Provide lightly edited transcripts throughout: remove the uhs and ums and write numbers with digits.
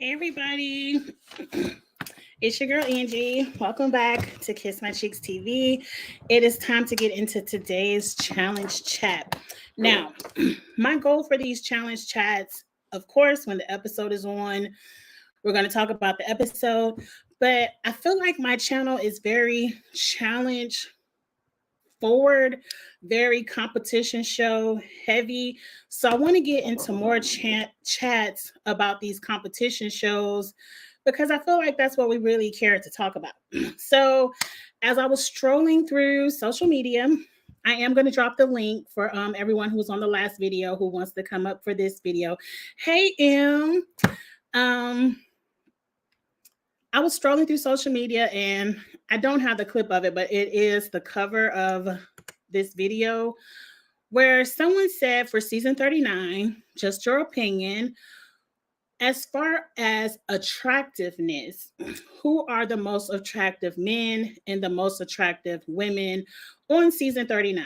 Hey everybody, it's your girl Angie. Welcome back to Kiss My Cheeks TV. It is time to get into today's challenge chat. Now, my goal for these challenge chats, of course, when the episode is on, we're going to talk about the episode. But I feel like my channel is very challenge forward, very competition show heavy. So I want to get into more chats about these competition shows because I feel like that's what we really care to talk about. So as I was strolling through social media, I am going to drop the link for everyone who was on the last video who wants to come up for this video. Hey, um, I was strolling through social media and I don't have the clip of it, but it is the cover of this video where someone said for season 39, just your opinion, as far as attractiveness, who are the most attractive men and the most attractive women on season 39?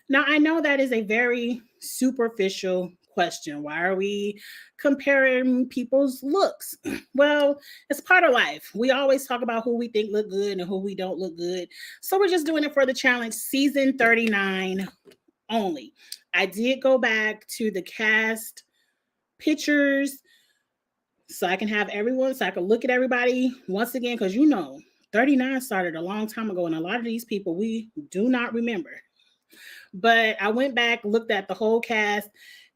Now, I know that is a very superficial question. Why are we comparing people's looks? Well, it's part of life. We always talk about who we think look good and who we don't look good. So we're just doing it for the challenge season 39 only. I did go back to the cast pictures so I can have everyone, so I can look at everybody once again, because 39 started a long time ago, and a lot of these people we do not remember. But I went back, looked at the whole cast,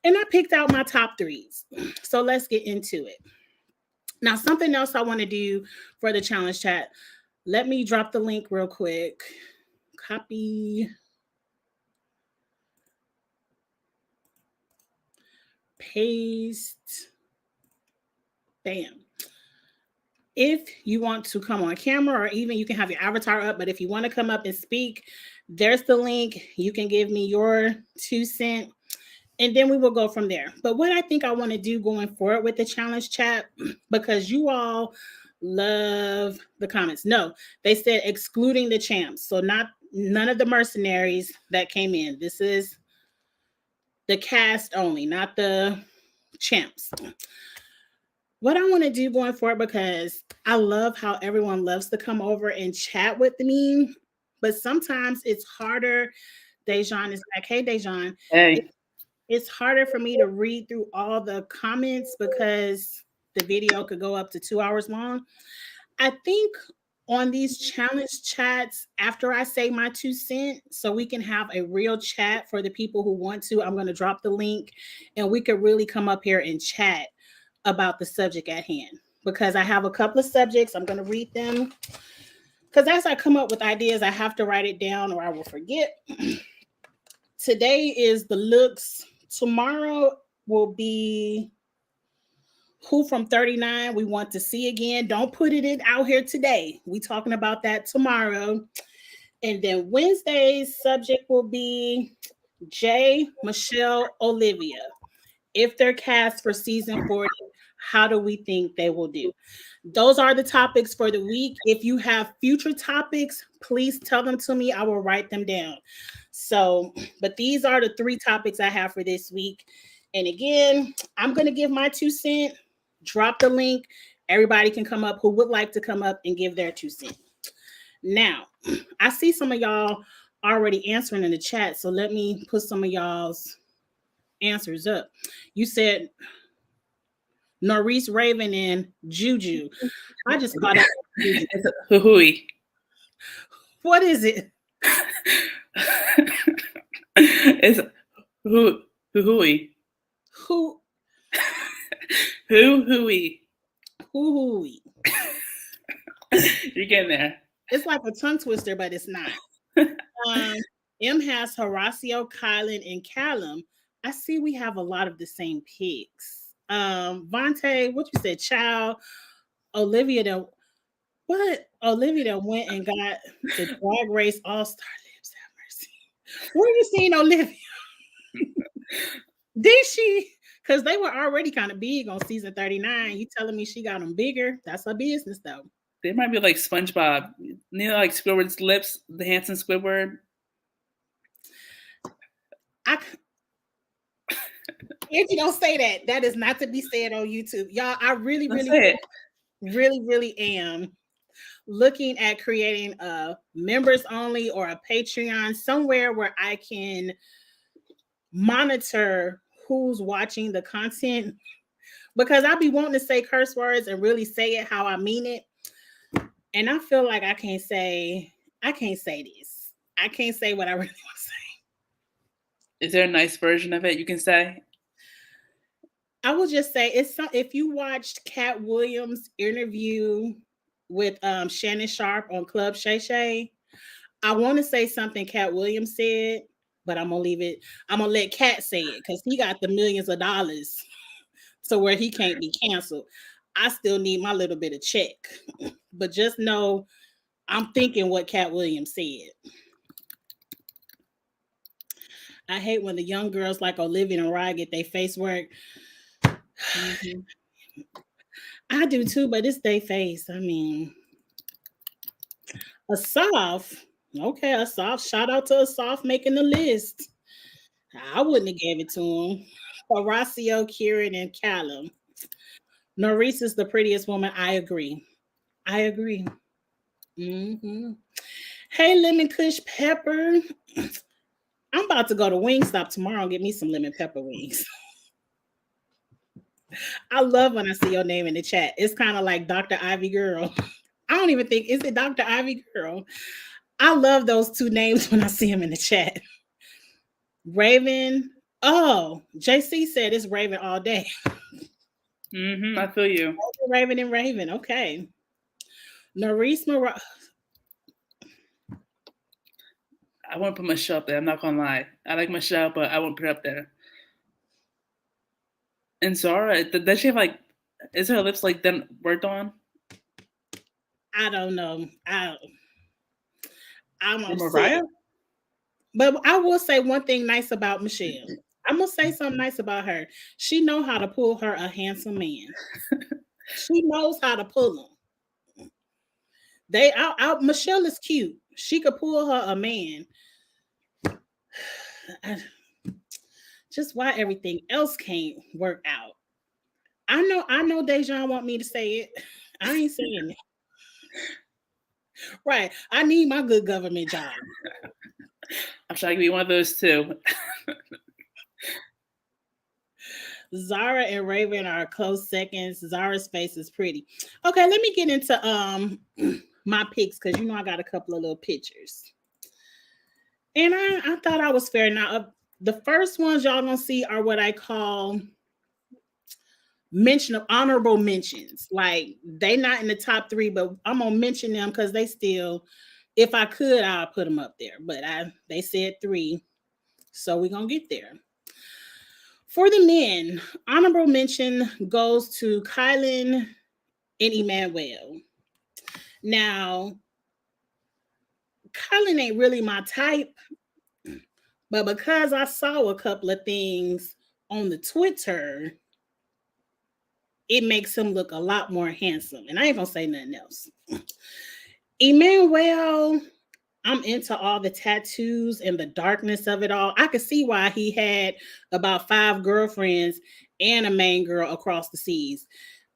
and I picked out my top threes. So let's get into it. Now, something else I want to do for the challenge chat. Let me drop the link real quick. Copy. Paste. Bam. If you want to come on camera, or even you can have your avatar up, but if you want to come up and speak, there's the link. You can give me your 2 cents, and then we will go from there. But what I think I want to do going forward with the challenge chat, because you all love the comments. No, they said excluding the champs. So none of the mercenaries that came in. This is the cast only, not the champs. What I want to do going forward, because I love how everyone loves to come over and chat with me, but sometimes it's harder. Dejan is like, hey, Dejan. Hey, It's harder for me to read through all the comments because the video could go up to 2 hours long. I think on these challenge chats, after I say my 2 cents, so we can have a real chat for the people who want to, I'm going to drop the link and we could really come up here and chat about the subject at hand. Because I have a couple of subjects, I'm going to read them. Because as I come up with ideas, I have to write it down or I will forget. Today is the looks. Tomorrow will be who from 39 we want to see again. Don't put it in out here today. We talking about that tomorrow. And then Wednesday's subject will be Jay, Michelle, Olivia. If they're cast for season 40, how do we think they will do? Those are the topics for the week. If you have future topics, please tell them to me. I will write them down. So, but these are the 3 topics I have for this week. And again, I'm going to give my 2 cents, drop the link. Everybody can come up who would like to come up and give their 2 cents. Now, I see some of y'all already answering in the chat. So let me put some of y'all's answers up. You said Norris Raven and Juju. I just caught up. it's a hoo-hooey. What is it? It's hoo-hooey. Who? Hoo-hooey. Who? You're getting there. It's like a tongue twister, but it's not. M has Horacio, Kylan, and Callum. I see we have a lot of the same picks. Vontae, what you said? Child. Olivia done what? Olivia done went and got the Drag Race All Star Lips. Have mercy. Where you seen Olivia? Did she? Because they were already kind of big on season 39. You telling me she got them bigger? That's her business, though. They might be like SpongeBob. You know, like Squidward's lips, the handsome Squidward. Angie, don't say that. That is not to be said on YouTube. Y'all, I really, Let's really, say it. really, really am looking at creating a members only or a Patreon, somewhere where I can monitor who's watching the content, because I be wanting to say curse words and really say it how I mean it. And I feel like I can't say this. I can't say what I really want to say. Is there a nice version of it you can say? I will just say if you watched Cat Williams' interview with Shannon Sharp on Club Shay Shay, I want to say something Cat Williams said, but I'm gonna leave it. I'm gonna let Cat say it because he got the millions of dollars to where he can't be canceled. I still need my little bit of check, but just know I'm thinking what Cat Williams said. I hate when the young girls like Olivia and Ryan get their face work. Mm-hmm. I do too, but it's their face. I mean, Asaf. Okay, Asaf. Shout out to Asaf making the list. I wouldn't have gave it to him. Horacio, Kieran, and Callum. Norris is the prettiest woman. I agree. I agree. Mm-hmm. Hey, Lemon Kush Pepper. I'm about to go to Wingstop tomorrow and get me some lemon pepper wings. I love when I see your name in the chat. It's kind of like Dr. Ivy Girl. I don't even think, is it Dr. Ivy Girl? I love those two names when I see them in the chat. Raven. Oh, JC said it's Raven all day. Mm-hmm. I feel you. Raven and Raven. Okay. Norris Mara. I won't put Michelle up there. I'm not gonna lie. I like Michelle, but I won't put her up there. And Zara, does she have like? Is her lips like then worked on? I don't know. I'm Or upset. Mariah? But I will say one thing nice about Michelle. I'm gonna say something nice about her. She know how to pull her a handsome man. She knows how to pull them. Michelle is cute. She could pull her a man. Just why everything else can't work out. I know Dejan want me to say it. I ain't saying it. Right. I need my good government job. I'm trying to be one of those too. Zara and Raven are close seconds. Zara's face is pretty. Okay, let me get into my picks because I got a couple of little pictures. And I thought I was fair. Now, the first ones y'all gonna see are what I call honorable mentions. Like they not in the top 3, but I'm gonna mention them because they still, if I could, I'll put them up there. But they said 3, so we're gonna get there. For the men, honorable mention goes to Kylan and Emmanuel. Now, Kylan ain't really my type, but because I saw a couple of things on the Twitter, it makes him look a lot more handsome. And I ain't gonna say nothing else. Emmanuel, I'm into all the tattoos and the darkness of it all. I could see why he had about 5 girlfriends and a main girl across the seas.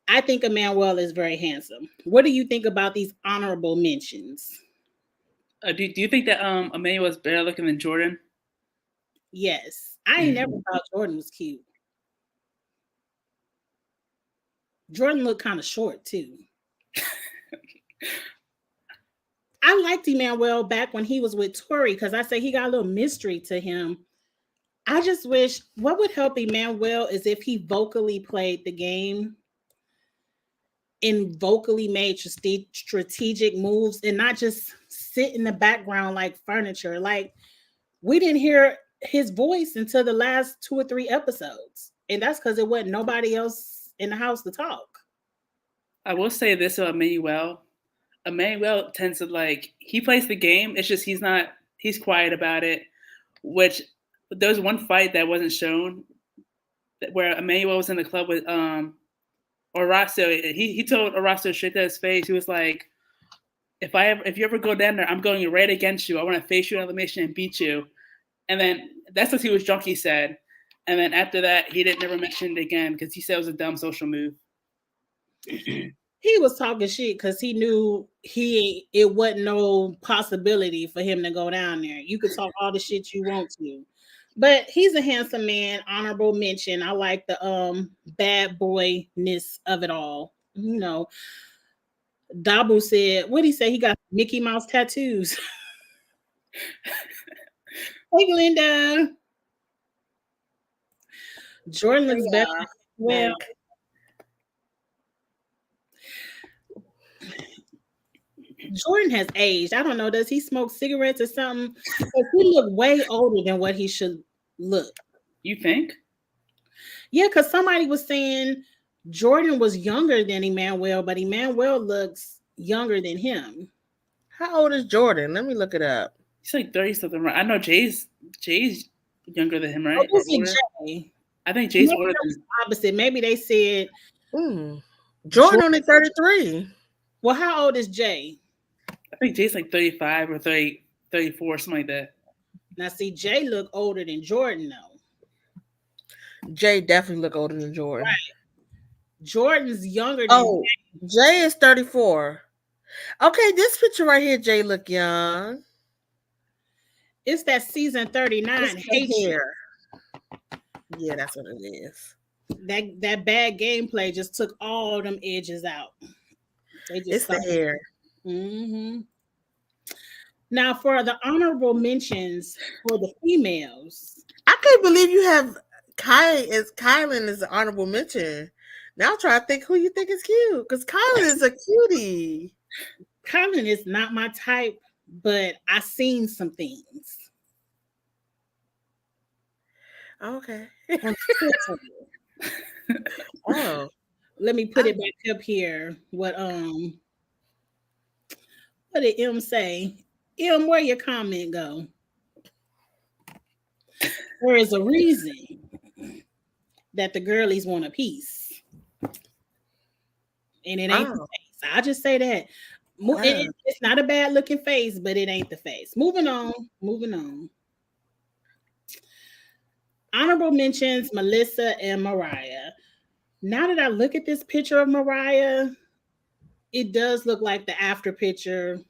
I think Emmanuel is very handsome. What do you think about these honorable mentions? Do you think that Emmanuel is better looking than Jordan? Yes. I ain't never thought Jordan was cute. Jordan looked kind of short too. I liked Emmanuel back when he was with Tori because I said he got a little mystery to him. I just wish what would help Emmanuel is if he vocally played the game and vocally made strategic moves and not just sit in the background like furniture. Like we didn't hear his voice until the last 2 or 3 episodes. And that's because it wasn't nobody else in the house to talk. I will say this about Emmanuel. Emmanuel tends to he plays the game. It's just he's quiet about it. Which there was one fight that wasn't shown where Emmanuel was in the club with Horacio. He told Horacio straight to his face. He was like, if you ever go down there, I'm going right against you. I want to face you in elimination and beat you. And then that's what he was drunk, he said. And then after that, he didn't never mention it again because he said it was a dumb social move. He was talking shit because he knew it wasn't no possibility for him to go down there. You could talk all the shit you want to. But he's a handsome man, honorable mention. I like the bad boyness of it all. You know, Dabu said, what did he say? He got Mickey Mouse tattoos. Hey, Glenda. Jordan looks better. Well, Jordan has aged. I don't know. Does he smoke cigarettes or something? He look way older than what he should look. You think? Yeah, because somebody was saying Jordan was younger than Emmanuel, but Emmanuel looks younger than him. How old is Jordan? Let me look it up. He's like 30 something. Right? I know Jay's younger than him, right? Jay? I think Jay's older than opposite. Maybe they said Jordan only 33. Well, how old is Jay? I think Jay's like 35 or 30, 34, something like that. Now, see, Jay look older than Jordan, though. Jay definitely look older than Jordan. Right. Jordan's younger than Jay is 34. Okay, this picture right here, Jay look young. It's that season 39 hate hair. Yeah, that's what it is. That bad gameplay just took all them edges out. It's the hair. Mm-hmm. Now, for the honorable mentions for the females, I can't believe you have Kylan as an honorable mention. Now try to think who you think is cute, because Kylan is a cutie. Kylan is not my type, but I've seen some things. Okay. Oh, let me put it back up here. What did M say? M, where your comment go? There is a reason that the girlies want a piece, and it ain't the face. I just say that. It's not a bad looking face, but it ain't the face. Moving on. Honorable mentions Melissa and Mariah. Now that I look at this picture of Mariah, it does look like the after picture,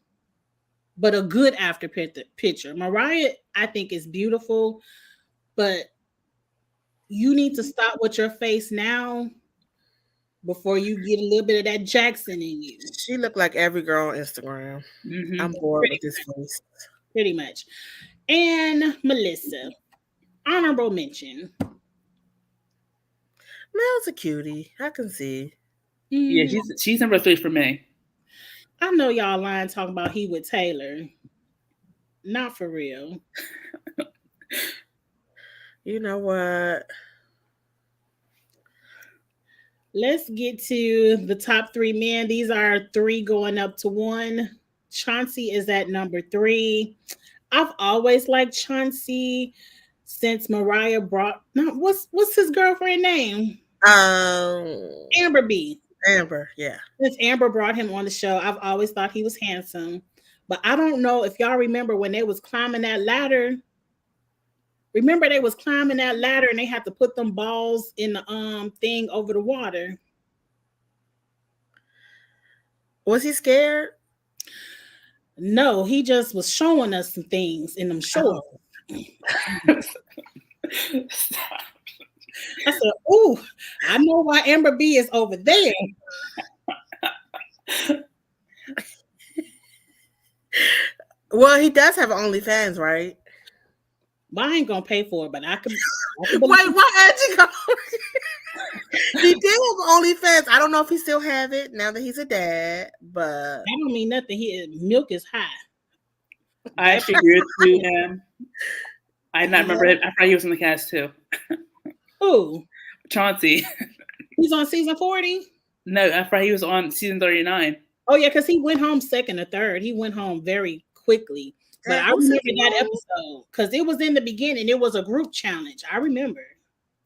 but a good after picture. Mariah, I think, is beautiful, but you need to stop with your face now before you get a little bit of that Jackson in you. She looked like every girl on Instagram. Mm-hmm. I'm bored with this face. Pretty much. And Melissa, honorable mention. Mel's a cutie. I can see. Yeah, she's number 3 for me. I know y'all lying talking about he with Taylor. Not for real. You know what? Let's get to the top 3 men. These are 3 going up to 1. Chauncey is at number 3. I've always liked Chauncey since Mariah brought what's his girlfriend name? Amber B. Amber, yeah. Since Amber brought him on the show, I've always thought he was handsome. But I don't know if y'all remember when they was climbing that ladder. Remember they was climbing that ladder and they had to put them balls in the thing over the water. Was he scared? No, he just was showing us some things in them shorts. I said, "Ooh, I know why Amber B is over there." Well, he does have OnlyFans, right? Well, I ain't gonna pay for it, but I can. Wait, why Angie come? He did have OnlyFans. I don't know if he still have it now that he's a dad, but that don't mean nothing. Milk is high. I actually agree with you. I not remember him. I thought he was in the cast too. Who? Chauncey. He's on season 40? No, I thought he was on season 39. Oh yeah, because he went home second or third. He went home very quickly. But I remember that episode because it was in the beginning. It was a group challenge. I remember.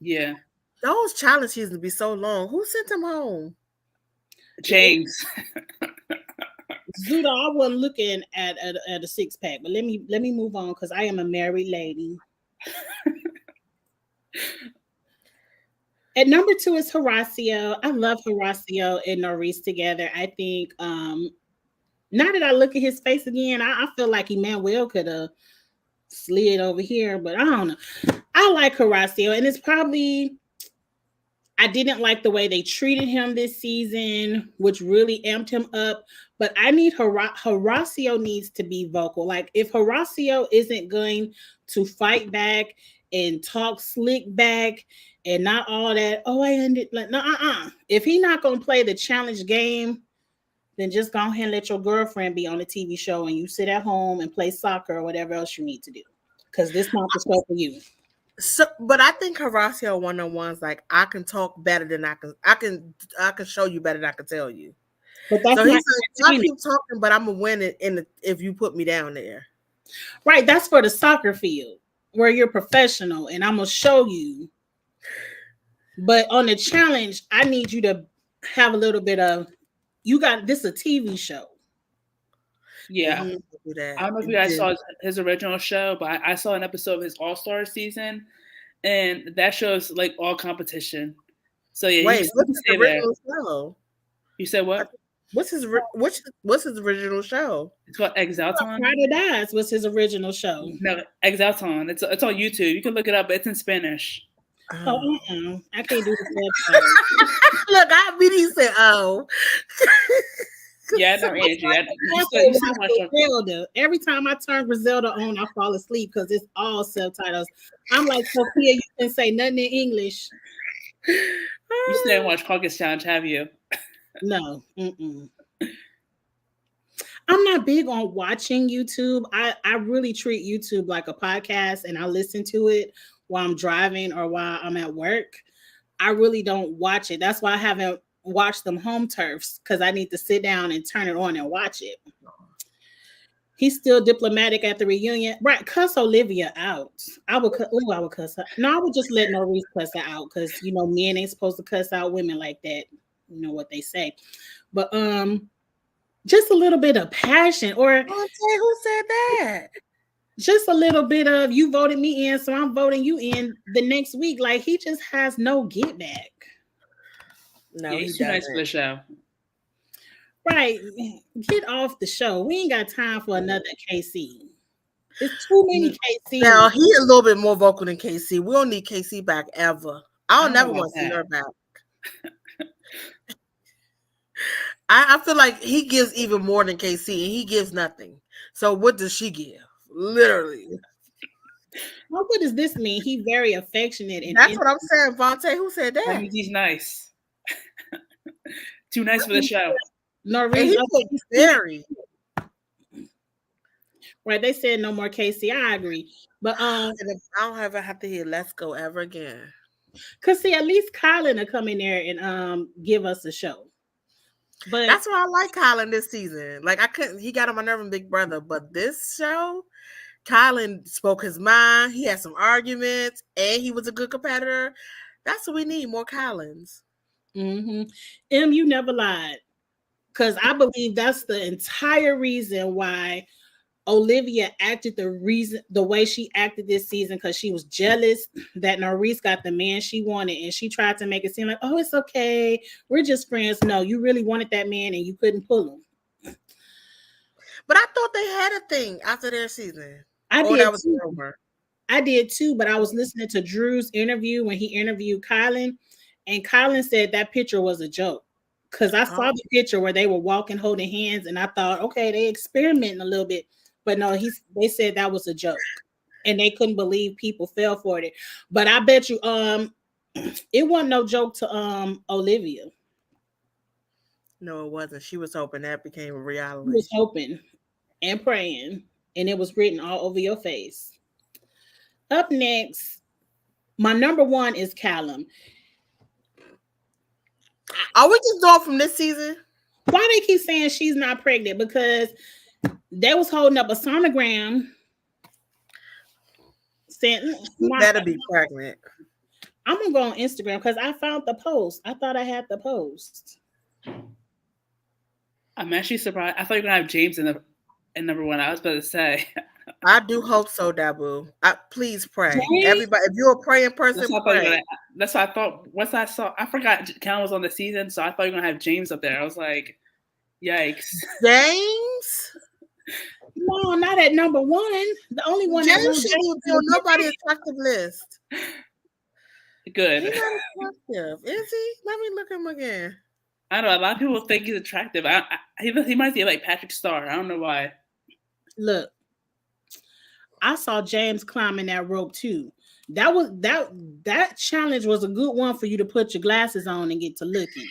Yeah. Those challenges used to be so long. Who sent him home? James. Zuda, I wasn't looking at a 6-pack, but let me move on because I am a married lady. At number 2 is Horacio. I love Horacio and Norris together. I think now that I look at his face again, I feel like Emmanuel could have slid over here, but I don't know. I like Horacio, and it's probably I didn't like the way they treated him this season, which really amped him up. But I need Horacio needs to be vocal. Like if Horacio isn't going to fight back and talk slick back and not all that, oh, I ended like no, If he not gonna play the challenge game, then just go ahead and let your girlfriend be on a TV show and you sit at home and play soccer or whatever else you need to do. Because this not the show for you. So, but I think Horacio one-on-ones like I can talk better than I can show you better than I can tell you. But that's so he's like, I keep talking, but I'm gonna win it if you put me down there. Right, that's for the soccer field where you're professional, and I'm gonna show you. But on the challenge, I need you to have a little bit of. You got this a TV show. Yeah. I don't know if you guys saw his original show, but I saw an episode of his All-Star season, and that shows like all competition. So yeah, wait, what's his original show? You said what? What's his original show? It's called Exalton. Friday Dies was his original show. No, Exalton. It's on YouTube. You can look it up. It's in Spanish. Oh, I can't do the Look, I immediately said, "Oh." Yeah, no, Andrew. Griselda. Every time I turn Griselda on, I fall asleep because it's all subtitles. I'm like, Sophia, you can say nothing in English. You still didn't watch Caucus Challenge, have you? No. I'm not big on watching YouTube. I really treat YouTube like a podcast, and I listen to it while I'm driving or while I'm at work. I really don't watch it. That's why I haven't watch them home turfs because I need to sit down and turn it on and watch it. He's still diplomatic at the reunion. Right, cuss Olivia out. I would cuss her. No, I would just let Norris cuss her out because men ain't supposed to cuss out women like that. You know what they say. But just a little bit of passion or who said that? Just a little bit of you voted me in, so I'm voting you in the next week. Like he just has no get back. No, yeah, he's too nice for the show. Right. Get off the show. We ain't got time for another KC. There's too many KC. Now, he a little bit more vocal than KC. We don't need KC back ever. I'll never want to see her back. I feel like he gives even more than KC, and he gives nothing. So what does she give? Literally. What does this mean? He's very affectionate. And that's what I'm saying, Vontae. Who said that? He's nice. Too nice for the show. No reason. He's very. Right, they said no more KC. I agree, but I don't ever have to hear "Let's Go" ever again. Cause see, at least Colin will come in there and give us a show. But that's why I like Colin this season. Like he got on my nerve in Big Brother, but this show, Colin spoke his mind. He had some arguments, and he was a good competitor. That's what we need, more Collins. You never lied. Because I believe that's the entire reason why Olivia acted the way she acted this season, because she was jealous that Norris got the man she wanted, and she tried to make it seem like, oh, it's okay, we're just friends. No, you really wanted that man and you couldn't pull him. But I thought they had a thing after their season. I did too, but I was listening to Drew's interview when he interviewed Kylan, and Kylan said that picture was a joke. Because I saw the picture where they were walking holding hands, and I thought, okay, they experimenting a little bit. But no, they said that was a joke, and they couldn't believe people fell for it. But I bet you it wasn't no joke to Olivia. No, it wasn't. She was hoping that became a reality. She was hoping and praying, and it was written all over your face. Up next, my number 1 is Callum. Are we just going from this season? Why they keep saying she's not pregnant? Because they was holding up a sonogram saying better be pregnant. I'm gonna go on Instagram because I found the post. I thought I had the post. I'm actually surprised. I thought you were gonna have James in number 1. I was about to say. I do hope so, Dabu. Please pray. James? Everybody, if you're a praying That's person, what I thought you were pray. gonna. That's what I thought. Once I saw, I forgot Callum was on the season, so I thought you were gonna have James up there. I was like, yikes. James? No, not at number one. The only one that James wants shouldn't even be on nobody's attractive list. Good. He's not attractive, is he? Let me look him again. I don't know. A lot of people think he's attractive. He might be like Patrick Starr. I don't know why. Look, I saw James climbing that rope too. That challenge was a good one for you to put your glasses on and get to looking.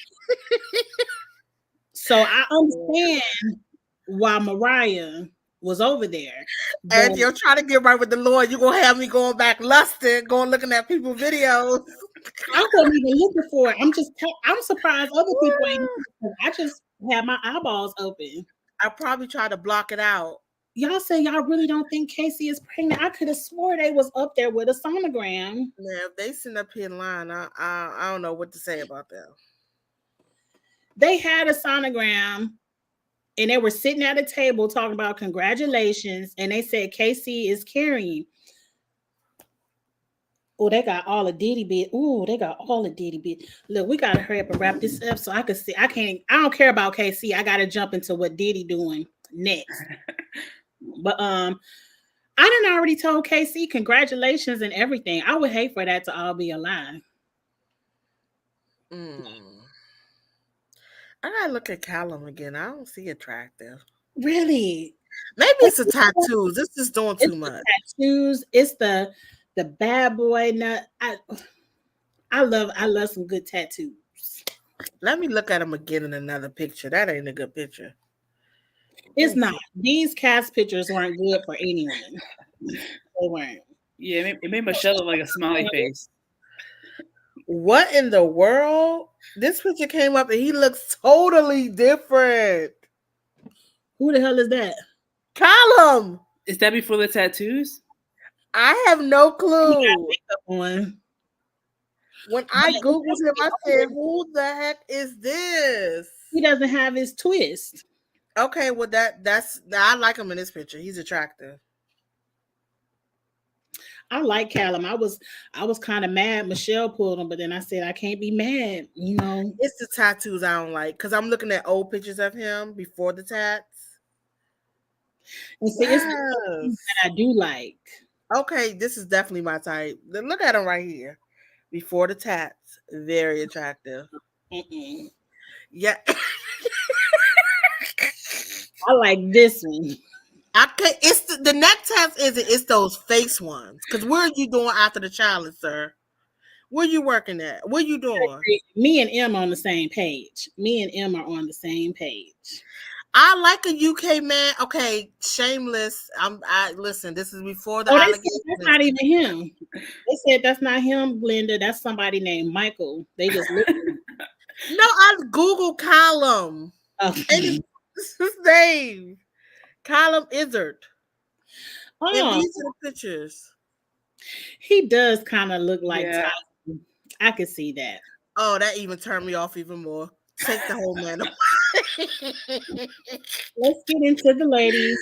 So I understand why Mariah was over there. And But you're trying to get right with the Lord, you're gonna have me going back lusting, going looking at people's videos. I wasn't even looking for it. I'm surprised other people ain't. I just had my eyeballs open. I probably tried to block it out. Y'all say y'all really don't think Casey is pregnant. I could have swore they was up there with a sonogram. Man, if they sitting up here in line, I don't know what to say about them. They had a sonogram and they were sitting at a table talking about congratulations. And they said Casey is carrying. Oh, they got all the Diddy bit. Oh, they got all the Diddy bit. Look, we gotta hurry up and wrap this up so I can see. I don't care about KC. I gotta jump into what Diddy doing next. But I done already told KC congratulations and everything. I would hate for that to all be a lie. I gotta look at Callum again. I don't see attractive. Really? Maybe it's the tattoos. This is doing too much. Tattoos. It's the bad boy nut. I love some good tattoos. Let me look at him again in another picture. That ain't a good picture. It's not. These cast pictures weren't good for anyone. They weren't. Yeah, it made Michelle look like a smiley face. What in the world? This picture came up and he looks totally different. Who the hell is that? Callum. Is that before the tattoos? I have no clue. When I Googled him, I said, who the heck is this? He doesn't have his twist. Okay, well I like him in this picture. He's attractive. I like Callum. I was kind of mad Michelle pulled him, but then I said I can't be mad. You know, it's the tattoos I don't like because I'm looking at old pictures of him before the tats. And see, it's the things that I do like. Okay, this is definitely my type. Look at him right here. Before the tats, very attractive. Yeah. I like this one. It's the neck tats isn't. It's those face ones. Because where are you doing after the challenge, sir? Where you working at? What you doing? Me and M on the same page. Me and M are on the same page. I like a UK man. Okay, shameless. Listen. This is before the allegations. That's not even him. They said that's not him, Glenda. That's somebody named Michael. They just looked. No, I Googled Callum. Oh. And it's his name. Callum Izzard. Oh. And these are the pictures. He does kind of look like Tyson. I could see that. Oh, that even turned me off even more. Take the whole man away. Let's get into the ladies.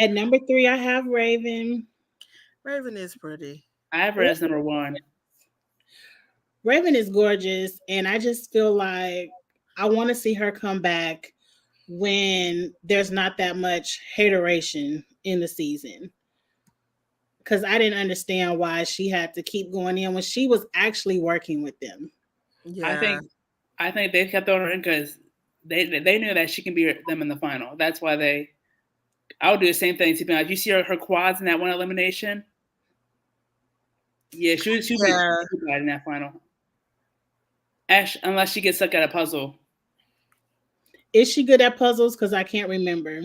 At number 3, I have Raven. Raven is pretty. I have her as number 1. Raven is gorgeous, and I just feel like I want to see her come back when there's not that much hateration in the season. Because I didn't understand why she had to keep going in when she was actually working with them. Yeah. I think they kept throwing her in because they knew that she can be them in the final. That's why I would do the same thing. To be honest, you see her quads in that one elimination. Yeah, she would be in that final. Ash, unless she gets stuck at a puzzle. Is she good at puzzles? Because I can't remember.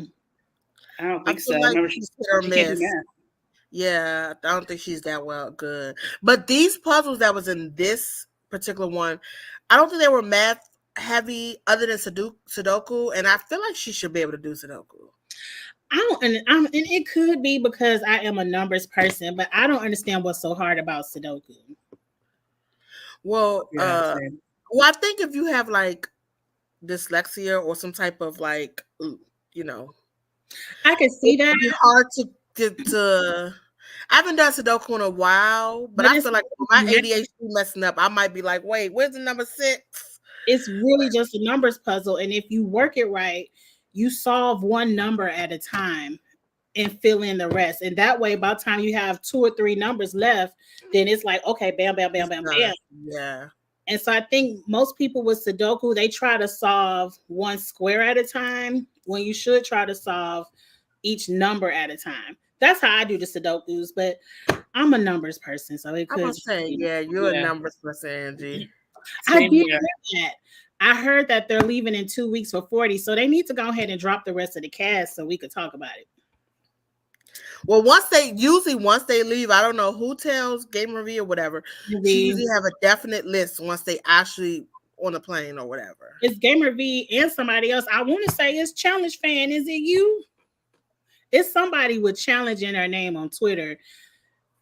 I don't think so. Like I remember she can't do math. Yeah, I don't think she's that good. But these puzzles that was in this particular one, I don't think they were math heavy other than Sudoku, and I feel like she should be able to do Sudoku. And it could be because I am a numbers person, but I don't understand what's so hard about Sudoku. Well, I think if you have like dyslexia or some type of like, I can see that. It'd be hard to get to. I haven't done Sudoku in a while, but I feel like with my ADHD messing up, I might be like, wait, where's the number 6? It's really just a numbers puzzle. And if you work it right, you solve one number at a time and fill in the rest. And that way, by the time you have 2 or 3 numbers left, then it's like, okay, bam, bam, bam, bam, bam. Yeah. And so I think most people with Sudoku, they try to solve one square at a time when you should try to solve each number at a time. That's how I do the Sudokus, but I'm a numbers person, so it could. I'm gonna say, yeah, you're a numbers person, Angie. I did hear that. I heard that they're leaving in 2 weeks for 40, so they need to go ahead and drop the rest of the cast so we could talk about it. Well, once they leave, I don't know who tells Gamer V or whatever. She usually have a definite list once they actually on the plane or whatever. It's Gamer V and somebody else. I want to say it's Challenge Fan. Is it you? It's somebody with Challenge in their name on Twitter,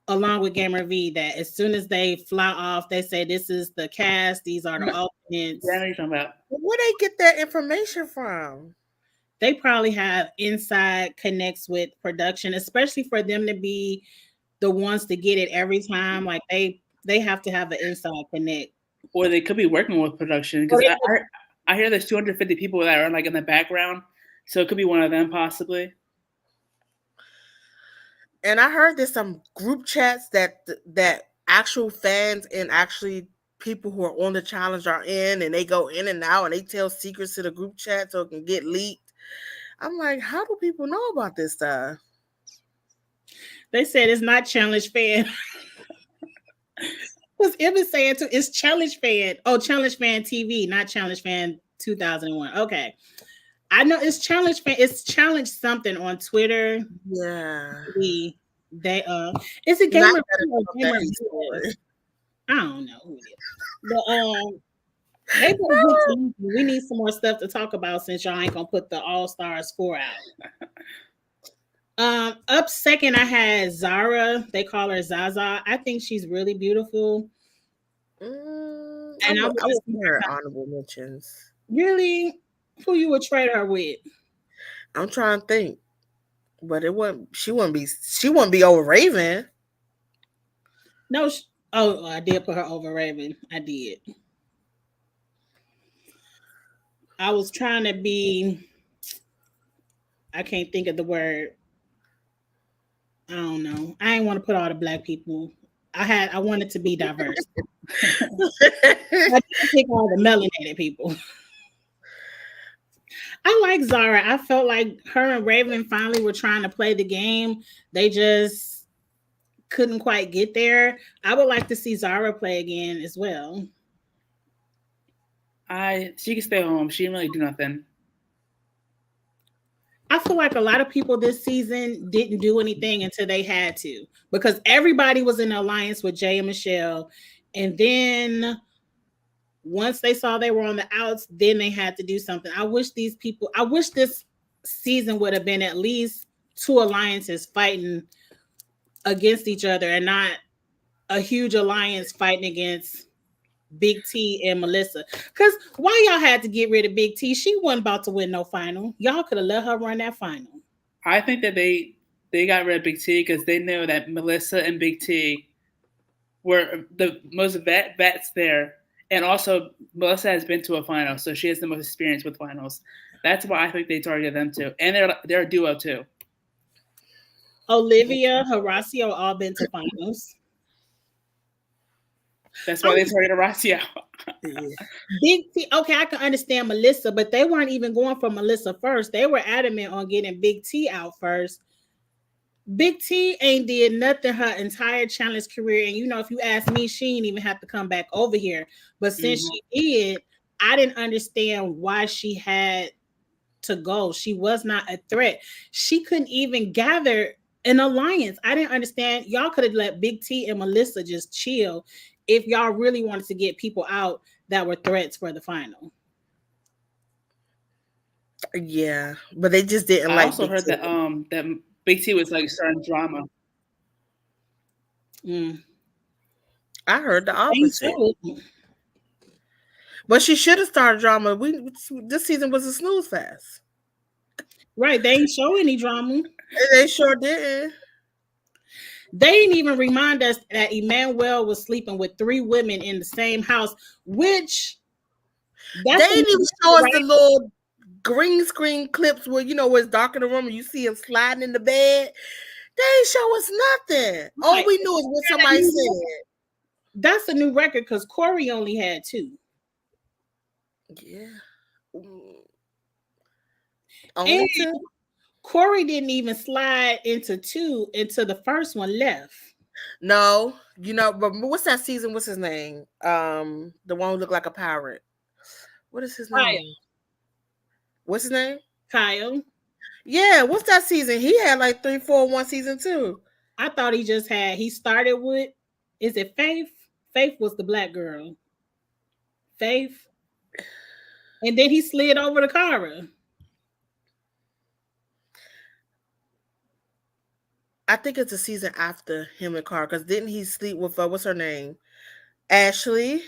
along with Gamer V, that as soon as they fly off, they say this is the cast, these are the alternates. Yeah, I know you're talking about. Where they get that information from? They probably have inside connects with production, especially for them to be the ones to get it every time. Like they have to have an inside connect. Or they could be working with production, because I hear there's 250 people that are like in the background, so it could be one of them possibly. And I heard there's some group chats that actual fans and actually people who are on the challenge are in, and they go in and out and they tell secrets to the group chat so it can get leaked. I'm like, how do people know about this stuff? They said it's not Challenge Fan. What's Emma saying too? It's Challenge Fan. Oh, Challenge Fan TV, not Challenge Fan 2001. Okay. I know it's Challenge Fan. It's Challenge something on Twitter. Yeah. Is it Gamer? I don't know who it is. But we need some more stuff to talk about since y'all ain't gonna put the All-Stars 4 out. Up second, I had Zara. They call her Zaza. I think she's really beautiful. And I would her honorable mentions. Really? Who you would trade her with? I'm trying to think, but she wouldn't be over Raven. No. I did put her over Raven. I did. I was trying to be. I can't think of the word. I don't know. I didn't want to put all the black people. I wanted to be diverse. I didn't pick all the melanated people. I like Zara. I felt like her and Raven finally were trying to play the game. They just couldn't quite get there. I would like to see Zara play again as well. She can stay home. She didn't really do nothing. I feel like a lot of people this season didn't do anything until they had to, because everybody was in an alliance with Jay and Michelle. And then once they saw they were on the outs, then they had to do something. I wish this season would have been at least 2 alliances fighting against each other and not a huge alliance fighting against Big T and Melissa. Because why y'all had to get rid of Big T? She wasn't about to win no final. Y'all could have let her run that final. I think that they got rid of Big T because they knew that Melissa and Big T were the most vets there. And also, Melissa has been to a final, so she has the most experience with finals. That's why I think they targeted them too. And they're a duo too. Olivia, Horacio all been to finals. That's why they targeted Horacio. Big T, okay, I can understand Melissa, but they weren't even going for Melissa first. They were adamant on getting Big T out first. Big T ain't did nothing her entire challenge career. And if you ask me, she didn't even have to come back over here. But since she did, I didn't understand why she had to go. She was not a threat. She couldn't even gather an alliance. I didn't understand. Y'all could have let Big T and Melissa just chill if y'all really wanted to get people out that were threats for the final. Yeah, but they just didn't I like. I also heard that that Big T was like starting drama. I heard the opposite. But she should have started drama. This season was a snooze fest. Right. They ain't show any drama. And they sure did. They didn't even remind us that Emmanuel was sleeping with 3 women in the same house, which They didn't even show us the little green screen clips where where it's dark in the room and you see him sliding in the bed. They ain't show us nothing. All we knew is what somebody said. That's a new record because Corey only had 2. Yeah. And Corey didn't even slide into 2 until the first one left. No, but what's that season? What's his name? The one who looked like a pirate. What is his name? Kyle. What's his name? Kyle. Yeah, what's that season? He had like 3, 4, 1 season 2. I thought he started with, is it Faith? Faith was the black girl. Faith. And then he slid over to Cara. I think it's a season after him and Cara, because didn't he sleep with what's her name? Ashley.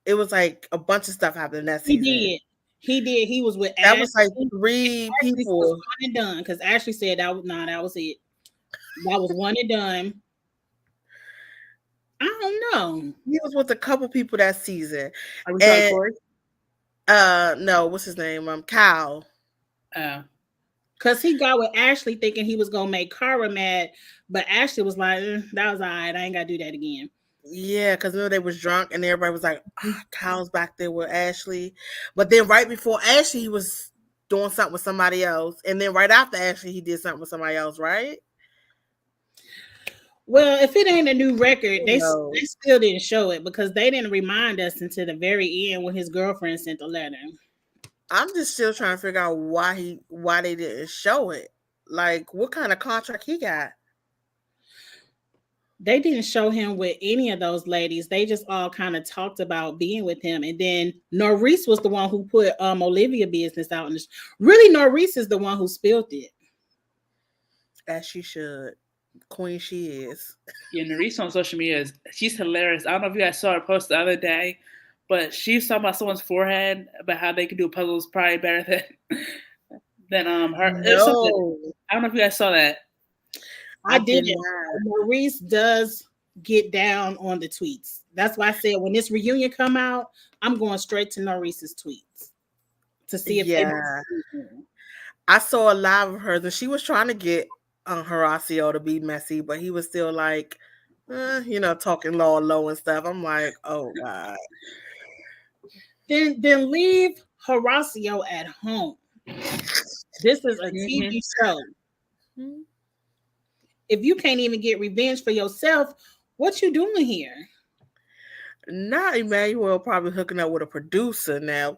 It was like a bunch of stuff happened in that season. He did. He was with that Ashley. was like 3 people. Was one and done, because Ashley said that was it. That was one and done. I don't know. He was with a couple people that season. Are we talking Corey? No, what's his name? Kyle. Oh. Because he got with Ashley thinking he was gonna make Cara mad, but Ashley was like, that was all right. I ain't gotta do that again. Yeah, because they was drunk and everybody was like, Kyle's back there with Ashley. But then right before Ashley, he was doing something with somebody else. And then right after Ashley, he did something with somebody else, right? Well, if it ain't a new record, they still didn't show it because they didn't remind us until the very end when his girlfriend sent the letter. I'm just still trying to figure out why they didn't show it. Like, what kind of contract he got? They didn't show him with any of those ladies. They just all kind of talked about being with him. And then Norris was the one who put Olivia business out. Really, Norris is the one who spilled it. As she should. Queen she is. Yeah, Norris on social media, she's hilarious. I don't know if you guys saw her post the other day, but she was talking about someone's forehead, about how they could do puzzles probably better than her. No. I don't know if you guys saw that. I didn't. Maurice does get down on the tweets. That's why I said when this reunion come out, I'm going straight to Maurice's tweets to see if I saw a live of hers and she was trying to get Horacio to be messy, but he was still like, talking low and stuff. I'm like, oh God. Then leave Horacio at home. This is a TV show. Mm-hmm. If you can't even get revenge for yourself, what you doing here? Not Emmanuel probably hooking up with a producer now.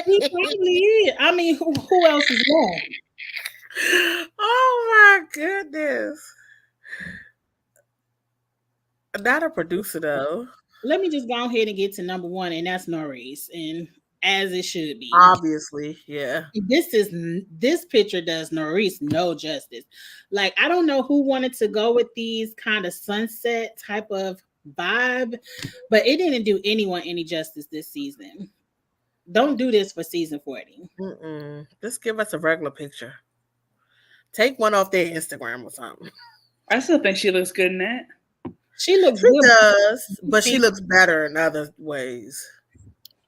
He probably is. I mean, who else is there? Oh my goodness. Not a producer though. Let me just go ahead and get to number 1, and that's Norris. And as it should be. Obviously, yeah. This picture does Norris no justice. Like, I don't know who wanted to go with these kind of sunset type of vibe, but it didn't do anyone any justice this season. Don't do this for season 40. Just give us a regular picture. Take one off their Instagram or something. I still think she looks good in that. She looks good. Does, but she looks better in other ways.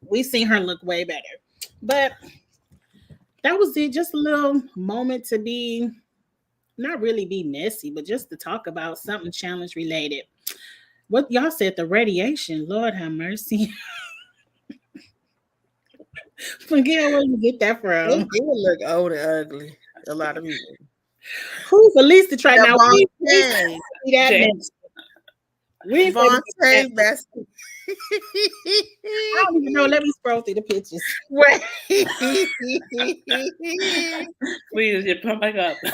We've seen her look way better. But that was it. Just a little moment to be, not really be messy, but just to talk about something challenge related. What y'all said, the radiation, Lord have mercy. Forget where you get that from. They do look old and ugly. A lot of people. Who's Elisa try now? Vontae best. I don't even know. Let me scroll through the pictures. Please, you pump back up. I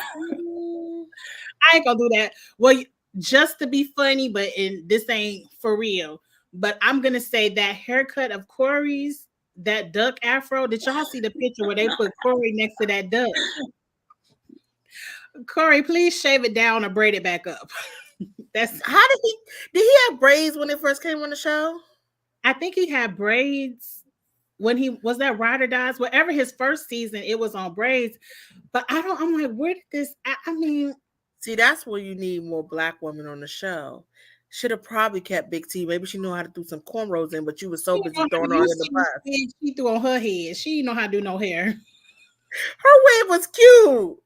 ain't gonna do that. Well, just to be funny, but this ain't for real. But I'm gonna say that haircut of Corey's, that duck afro. Did y'all see the picture where they put Corey next to that duck? Corey, please shave it down or braid it back up. That's how did he have braids when it first came on the show? I think he had braids when he was that Ride or Dies, whatever his first season, it was on braids. But I'm like, where did this? I mean, see, that's where you need more Black women on the show. Should have probably kept Big T. Maybe she knew how to do some cornrows in, but you were so busy throwing her in the bus. She threw on her head. She didn't know how to do no hair. Her wig was cute.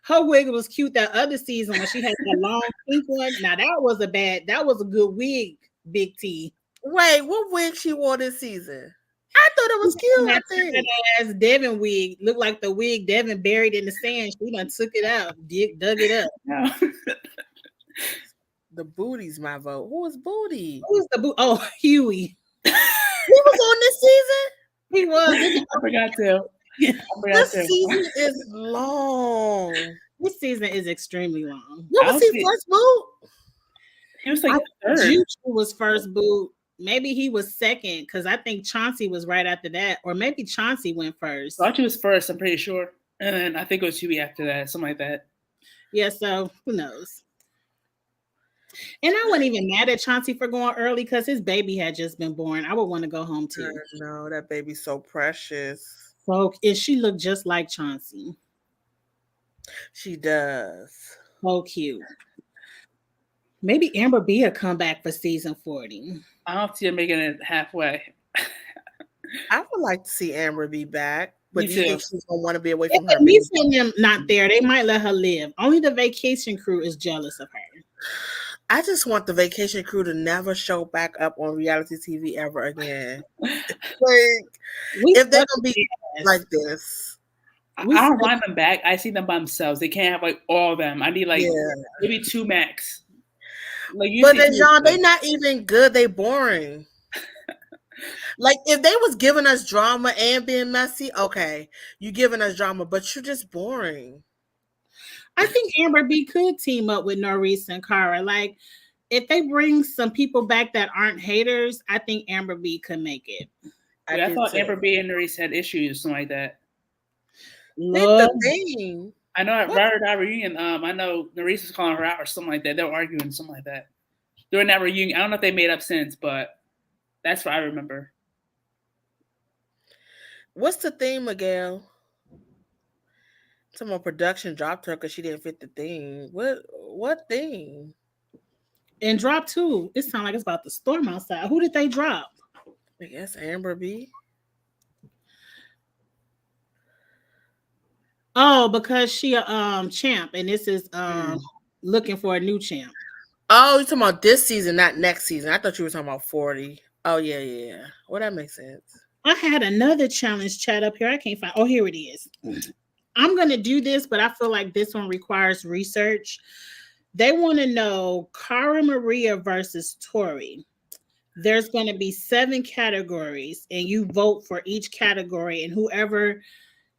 Her wig was cute that other season when she had that long pink one. Now that was a good wig, Big T. Wait, what wig she wore this season? I thought it was cute. That ass Devin wig looked like the wig Devin buried in the sand. She done took it out, dug it up. No. The Booty's my vote. Who was Booty? Who was the boot? Oh, Huey. He was on this season? He was. I forgot to. This season is long. This season is extremely long. What was he first boot? He was like third. Juju was first boot. Maybe he was second because I think Chauncey was right after that, or maybe Chauncey went first. Archie was first, I'm pretty sure, and then I think it was Huey after that, something like that. Yeah, so who knows? And I wasn't even mad at Chauncey for going early because his baby had just been born. I would want to go home too. No, that baby's so precious. So she looked just like Chauncey. She does. So cute. Maybe Amber B will come back for season 40. I don't see her making it halfway. I would like to see Amber be back, but Me do you too. think she's gonna want to be away from her? Me seeing them not there, they might let her live. Only the vacation crew is jealous of her. I just want the vacation crew to never show back up on reality TV ever again. If they're gonna be like this, I don't want them back. I see them by themselves. They can't have like all of them. I need like maybe 2 max. Like, but then John, they not even good. They boring. Like if they was giving us drama and being messy, okay, you giving us drama, but you're just boring. I think Amber B could team up with Norris and Cara. Like, if they bring some people back that aren't haters, I think Amber B could make it. I thought Amber B and Norris had issues, something like that. The thing. I know at Ride or Die reunion, I know Norris was calling her out or something like that. They were arguing, something like that. During that reunion, I don't know if they made up since, but that's what I remember. What's the theme, Miguel? Some more production dropped her because she didn't fit the theme. What thing? And drop 2. It sounds like it's about to storm outside. Who did they drop? I guess Amber B. Oh, because she a champ, and this is looking for a new champ. Oh, you're talking about this season, not next season. I thought you were talking about 40. Oh, yeah. Well, that makes sense. I had another challenge chat up here. I can't find. Oh, here it is. I'm going to do this, but I feel like this one requires research. They want to know Cara Maria versus Tori. There's going to be 7 categories, and you vote for each category, and whoever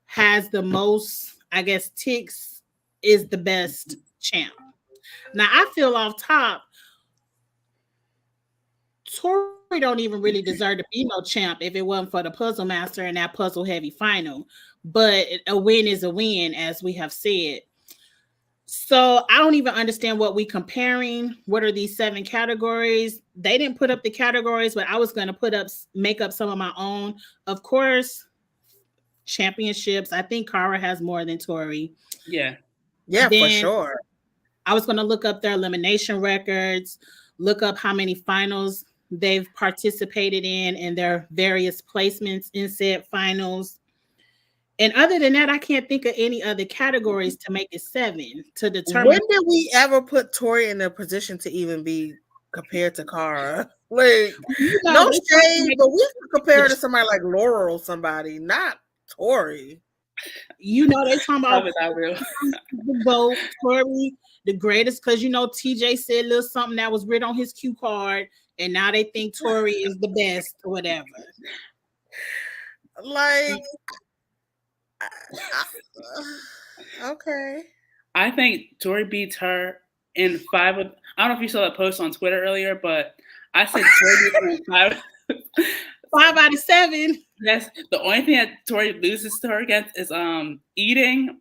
has the most, I guess, ticks is the best champ. Now, I feel off top, Tori don't even really deserve to be no champ if it wasn't for the Puzzle Master and that puzzle heavy final. But a win is a win, as we have said. So I don't even understand what we comparing. What are these 7 categories? They didn't put up the categories, but I was going to make up some of my own. Of course, championships. I think Cara has more than Tori. Yeah, for sure. I was going to look up their elimination records, look up how many finals they've participated in and their various placements in said finals. And other than that, I can't think of any other categories to make it 7 to determine. When did we ever put Tori in a position to even be compared to Cara? Like, no shade, but we could compare her to somebody like Laura or somebody, not Tori. You know, they talking about the vote Tori, the greatest, because you know TJ said a little something that was written on his cue card, and now they think Tori is the best or whatever. Like, okay. I think Tori beats her in 5 of. I don't know if you saw that post on Twitter earlier, but I said Tori beats her in 5. 5 out of 7. Yes, the only thing that Tori loses to her against is eating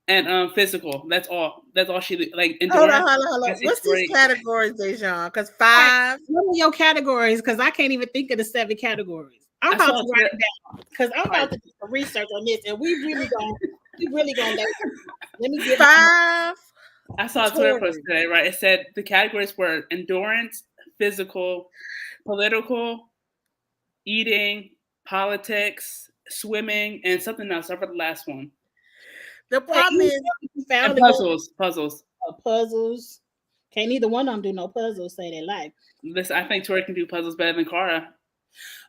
and physical. That's all. That's all she like. Hold Endurance. on. I say What's Tori- these categories, Dejan? Because 5. What are your categories? Because I can't even think of the 7 categories. I'm I about saw to it. write it down because I'm about to do some research on this, and we really gonna let me get 5. I saw a Twitter post today, right? It said the categories were endurance, physical, political, eating, politics, swimming, and something else. I forgot the last one. The problem is And puzzles. Puzzles. Can't neither one of them do no puzzles. Say they like. Listen, I think Tori can do puzzles better than Cara.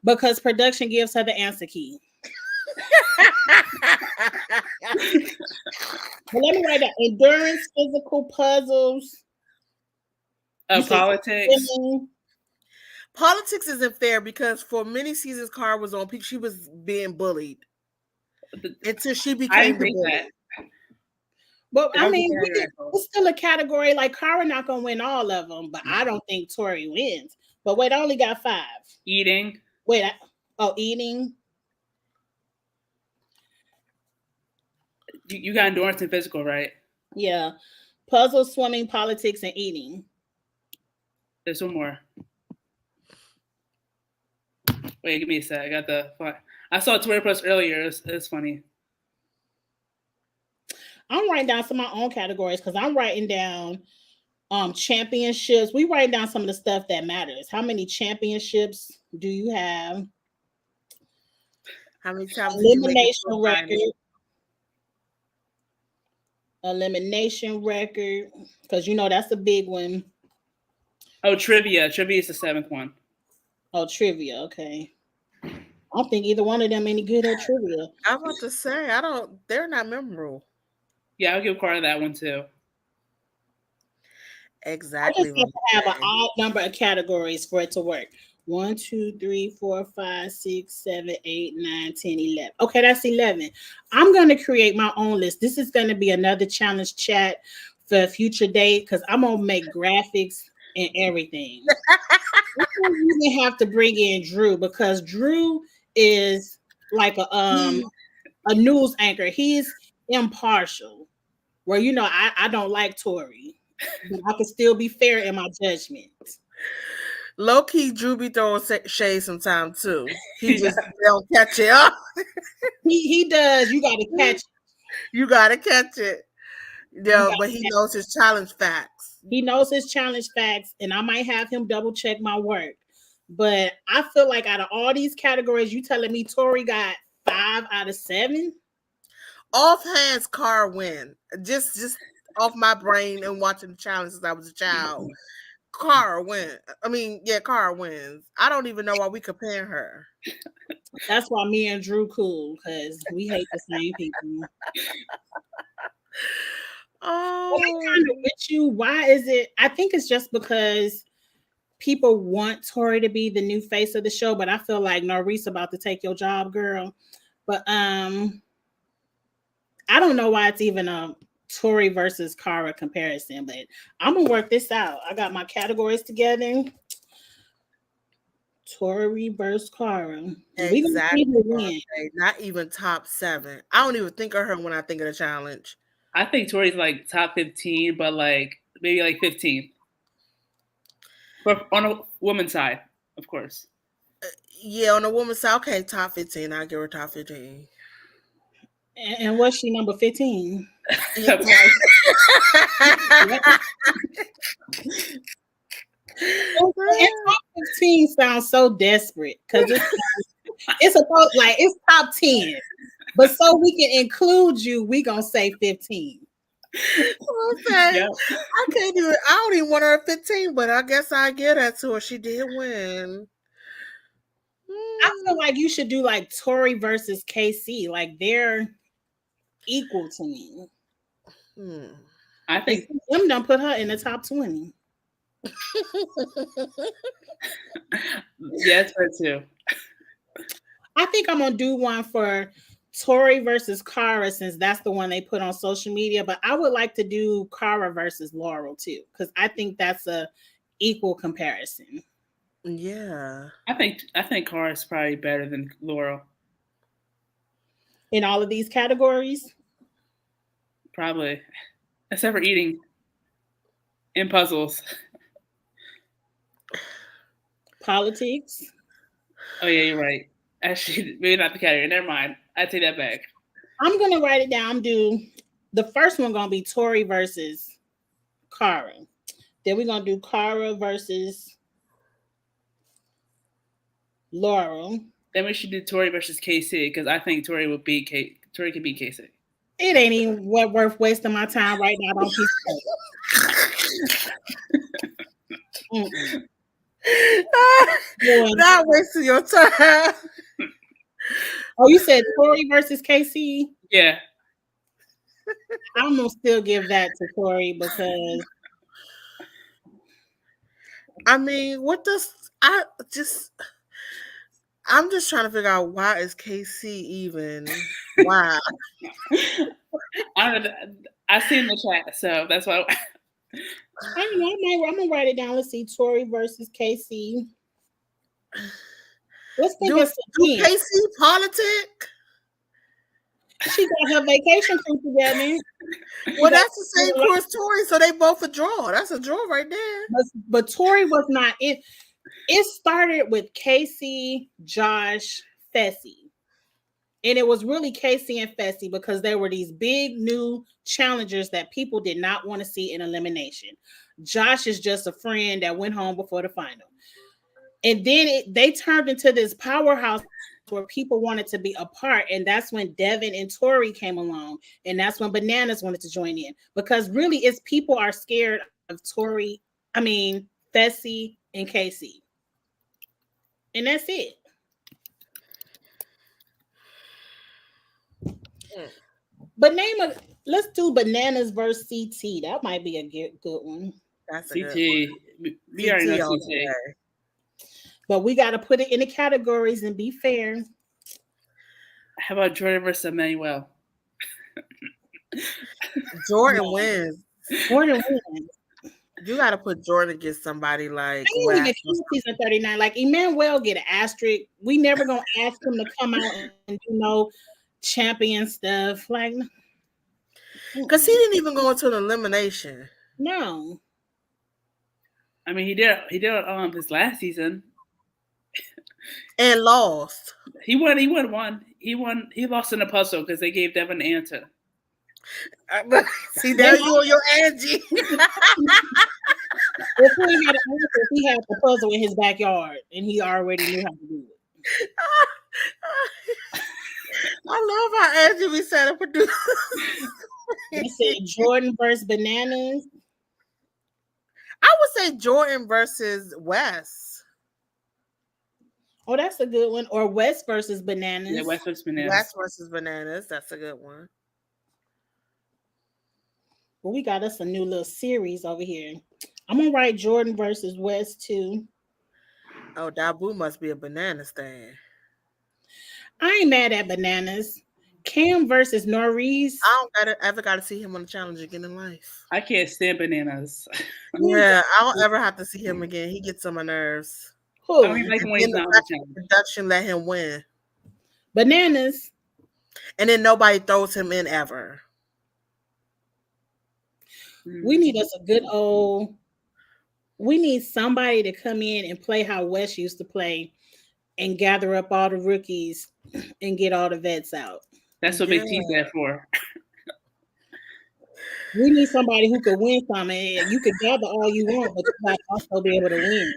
Because production gives her the answer key. But let me write that: endurance, physical, puzzles, politics. Politics isn't fair because for many seasons, Cara was on peak. She was being bullied until she became the bully. That. But I mean, it's still a category. Like Cara not gonna win all of them, but I don't think Tori wins. But wait, I only got 5. Eating. Wait, eating. You got endurance and physical, right? Yeah. Puzzle, swimming, politics, and eating. There's one more. Wait, give me a sec. I saw a Twitter post earlier. It's funny. I'm writing down some of my own categories because I'm writing down championships. We write down some of the stuff that matters. How many championships do you have? How many times elimination record? Elimination record, because you know that's a big one. Oh, trivia. Trivia is the 7th one. Oh, trivia. Okay. I don't think either one of them any good at trivia. I'm about to say, they're not memorable. Yeah, I'll give Cara that one too. Exactly. I just have to have an odd number of categories for it to work. 1, 2, 3, 4, 5, 6, 7, 8, 9, 10, 11. Okay, that's 11. I'm going to create my own list. This is going to be another challenge chat for a future date because I'm going to make graphics and everything. I don't even have to bring in Drew because Drew is like a news anchor. He's impartial. Where I don't like Tori, but I can still be fair in my judgment. Low key, Drew be throwing shade sometime too. He just don't catch it up. He does. You got to catch it. You got to catch it. Yeah, but he knows his challenge facts. He knows his challenge facts, and I might have him double check my work. But I feel like out of all these categories, you telling me Tori got 5 out of 7? Offhands, Cara win. Just off my brain and watching the challenge since I was a child. Cara wins. Cara wins. I don't even know why we compare her. That's why me and Drew cool, because we hate the same people. Oh, I'm kind of with you. Why is it? I think it's just because people want Tori to be the new face of the show, but I feel like Norris about to take your job, girl. But I don't know why it's even a Tori versus Cara comparison, but I'm gonna work this out. I got my categories together. Tori versus Cara. Exactly. Not even top 7. I don't even think of her when I think of the challenge. I think Tori's like top 15, but like maybe like 15. But on a woman's side, of course. Yeah, on a woman's side, okay, top 15. I'll give her top 15. And what's she number 15? And top 15 sounds so desperate because it's supposed like it's top 10, but so we can include you, we gonna say 15. Okay. Yep. I don't even want her at 15, but I guess I get that to her. She did win. I feel like you should do like Tori versus KC. Like they're equal to me. I think them don't put her in the top 20. Yeah, that's her too. I think I'm gonna do one for Tori versus Cara since that's the one they put on social media. But I would like to do Cara versus Laurel too because I think that's a equal comparison. Yeah, I think Cara is probably better than Laurel in all of these categories. Probably. Except for eating and puzzles. Politics. Oh yeah, you're right. Actually, maybe not the category. Never mind. I take that back. I'm gonna write it down. Do the first one gonna be Tori versus Cara. Then we're gonna do Cara versus Laurel. Then we should do Tori versus KC because I think Tori would beat Tori can beat KC. It ain't even worth wasting my time right now on piece of paper. Not wasting your time. Oh, you said Tori versus KC? Yeah. I'm gonna still give that to Tori because I mean, I'm just trying to figure out why is KC even why. I don't know. I seen the chat, so that's why. I don't know. I'm gonna write it down. Let's see, Tori versus KC. Let's think of do KC politic. She got her vacation crew together. Well, that's the same crew as Tori, so they both a draw. That's a draw right there. But Tori was not it. It started with KC, Josh, Fessy. And it was really KC and Fessy because there were these big new challengers that people did not want to see in elimination. Josh is just a friend that went home before the final. And then they turned into this powerhouse where people wanted to be a part. And that's when Devin and Tori came along. And that's when Bananas wanted to join in. Because really, it's people are scared of Fessy and KC. And that's it. But let's do Bananas versus CT. That might be a good one. That's a CT. good one. We already know CT. But we got to put it in the categories and be fair. How about Jordan versus Emmanuel? Jordan wins. Jordan wins. You got to put Jordan against somebody like. I didn't even count season 39. Like Emmanuel get an asterisk. We never gonna ask him to come out and do no champion stuff. Like, because he didn't even go into an elimination. No. I mean, he did his last season. And lost. He won one. He lost in a puzzle because they gave Devin an answer. See, there you go, your Angie. Before he had an answer, he had the puzzle in his backyard and he already knew how to do it. I love how Angie we said a producer. He said Jordan versus Bananas. I would say Jordan versus Wes. Oh, that's a good one. Or West versus Bananas. Yeah, West versus Bananas. West versus Bananas. That's a good one. Well, we got us a new little series over here. I'm gonna write Jordan versus West too. Oh, Dabu must be a banana stand. I ain't mad at Bananas. Cam versus Norris. I don't ever got to see him on the challenge again in life. I can't stand Bananas. Yeah, I don't ever have to see him again. He gets on my nerves. Who? I don't even like when he's not on the challenge. Production let him win. Bananas. And then nobody throws him in ever. We need us a good old. We need somebody to come in and play how West used to play and gather up all the rookies and get all the vets out. That's what Big T's there for. We need somebody who could win something. You could gather all you want, but you got to also be able to win.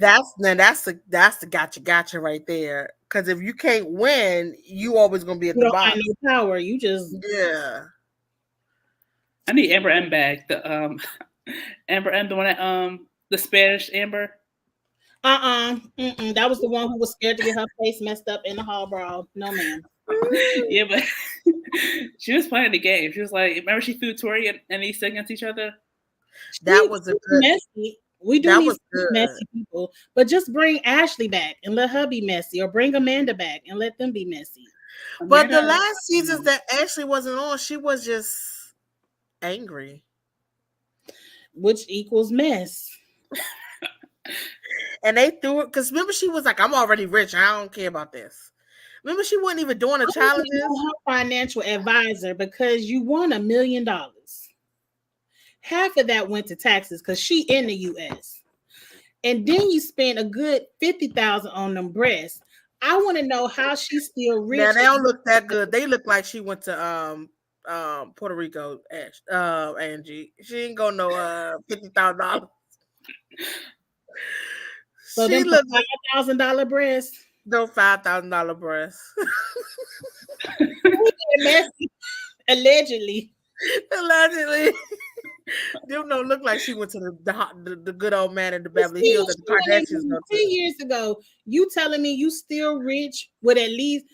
That's the gotcha right there. Because if you can't win, you always gonna be at the bottom. You don't have no power. You just I need Amber M back. The Amber M, the one that the Spanish Amber. That was the one who was scared to get her face messed up in the hall brawl. No, ma'am. Yeah, but she was playing the game. She was like, remember she threw Tori and these against each other? That was a good messy. We do need messy people, but just bring Ashley back and let her be messy, or bring Amanda back and let them be messy. But the last seasons that Ashley wasn't on, she was just angry, which equals mess. And they threw it because remember she was like, "I'm already rich. I don't care about this." Remember she wasn't even doing the challenges. Her financial advisor because you won $1 million. half of that went to taxes because she in the US. And then you spend a good $50,000 on them breasts. I want to know how she's still rich. Now they don't look that good. They look like she went to Puerto Rico. Angie, she ain't gonna know $50,000. So she them look like $5,000 breasts. no $5,000 breasts. Allegedly. Them don't look like she went to the good old man in the Beverly Hills that the Kardashians go to. 10 years ago, you telling me you still rich with at least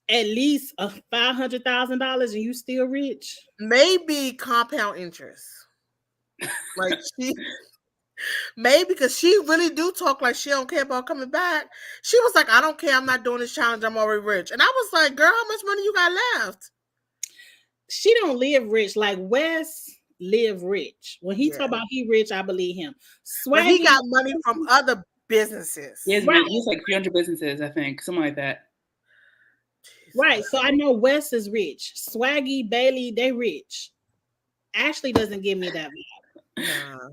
$500,000 and you still rich? Maybe compound interest. Like maybe because she really do talk like she don't care about coming back. She was like, I don't care. I'm not doing this challenge. I'm already rich. And I was like, girl, how much money you got left? She don't live rich. Like Wes live rich. When he talk about he rich, I believe him. But he got money from other businesses. He's like 300 businesses, I think. Something like that. Right. So I know Wes is rich. Swaggy, Bailey, they rich. Ashley doesn't give me that vibe. Nah.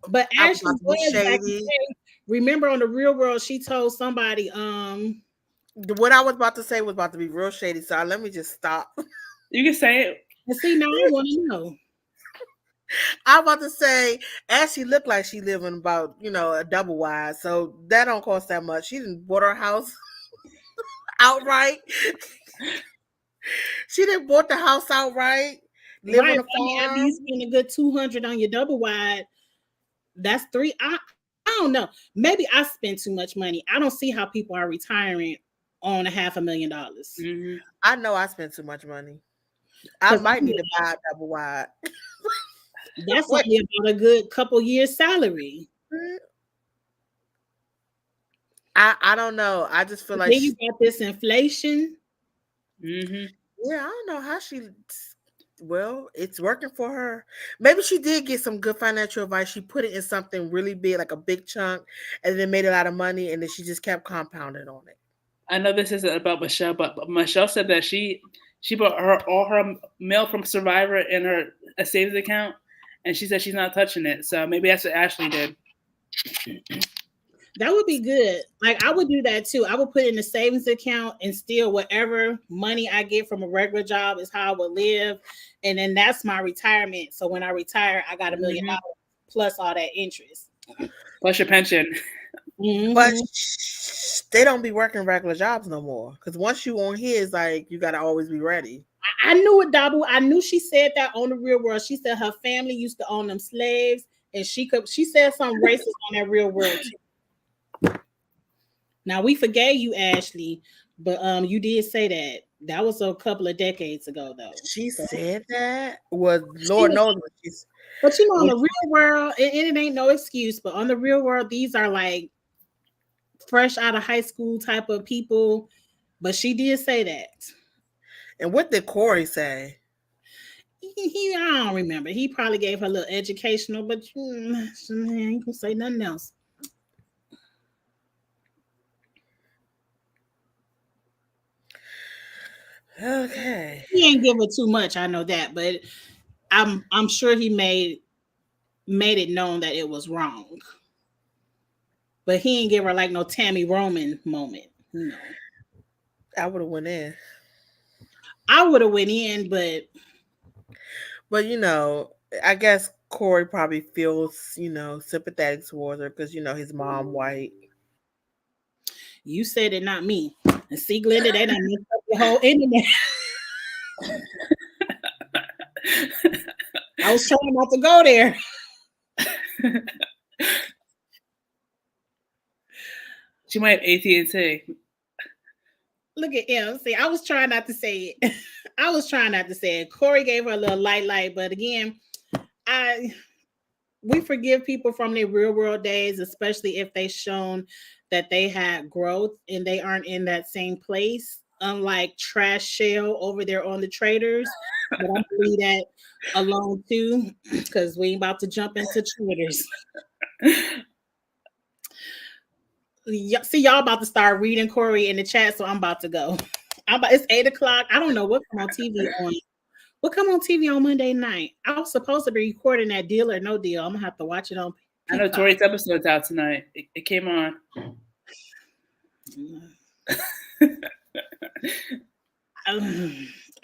But Ashley was back in the day. Remember on The Real World, she told somebody, what I was about to say was about to be real shady. So let me just stop. You can say it. And see, now I want to know. I'm about to say Ashley looked like she living about, a double wide. So that don't cost that much. She didn't bought her house outright. She didn't bought the house outright. Live on a farm. After you spend a good $200 on your double wide, that's $3. I don't know. Maybe I spend too much money. I don't see how people are retiring on $500,000. Mm-hmm. I know I spend too much money. I might need to buy a double wide. That's only about a good couple years salary. I don't know. I just feel like then you got this inflation. Mm-hmm. Yeah, I don't know how she. Well, it's working for her. Maybe she did get some good financial advice. She put it in something really big, like a big chunk, and then made a lot of money, and then she just kept compounding on it. I know this isn't about Michelle, but Michelle said that she put all her mail from Survivor in her savings account, and she said she's not touching it. So maybe that's what Ashley did. That would be good. Like I would do that too. I would put in the savings account and steal whatever money I get from a regular job is how I would live. And then that's my retirement. So when I retire, I got $1 million plus all that interest. Plus your pension. Mm-hmm. But they don't be working regular jobs no more. Because once you on here, it's like you gotta always be ready. I knew it, Dabu. I knew she said that on The Real World. She said her family used to own them slaves, and she said something racist on that Real World too. Now we forgave you, Ashley, but you did say that. That was a couple of decades ago, though. She said that. Well, Lord knows what she's. But on The Real World, it ain't no excuse. But on The Real World, these are like fresh out of high school type of people. But she did say that. And what did Corey say? I don't remember. He probably gave her a little educational, but he ain't gonna say nothing else. Okay. He ain't give her too much, I know that, but I'm sure he made it known that it was wrong. But he ain't give her like no Tammy Roman moment. No. I would have went in. I would have went in, but I guess Corey probably feels, sympathetic towards her because his mom white. You said it, not me. And see, Glenda, they done messed up the whole internet. I was trying not to go there. She might have AT&T. Look at him. See, I was trying not to say it. Corey gave her a little light, but again, we forgive people from their real world days, especially if they've shown that they had growth and they aren't in that same place. Unlike Trash Shell over there on the Traders, but I'm gonna leave that alone too, because we ain't about to jump into Traders. See, y'all about to start reading Corey in the chat, so I'm about to go. It's 8:00. I don't know what's on TV on What come on TV on Monday night? I was supposed to be recording that Deal or No Deal. I'm gonna have to watch it on I know Peacock. Tori's episode's out tonight. It came on.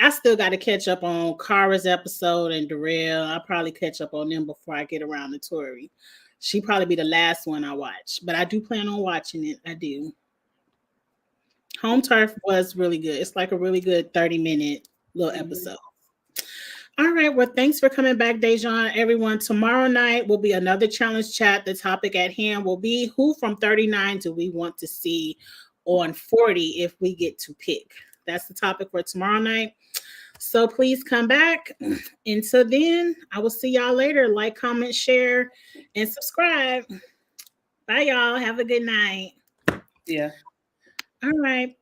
I still got to catch up on Kara's episode and Darrell. I'll probably catch up on them before I get around to Tori. She probably be the last one I watch, but I do plan on watching it. I do. Home Turf was really good. It's like a really good 30-minute little episode. All right. Well, thanks for coming back, Dejan. Everyone, tomorrow night will be another challenge chat. The topic at hand will be who from 39 do we want to see on 40 if we get to pick. That's the topic for tomorrow night. So please come back. Until then, I will see y'all later. Like, comment, share, and subscribe. Bye, y'all. Have a good night. Yeah. All right.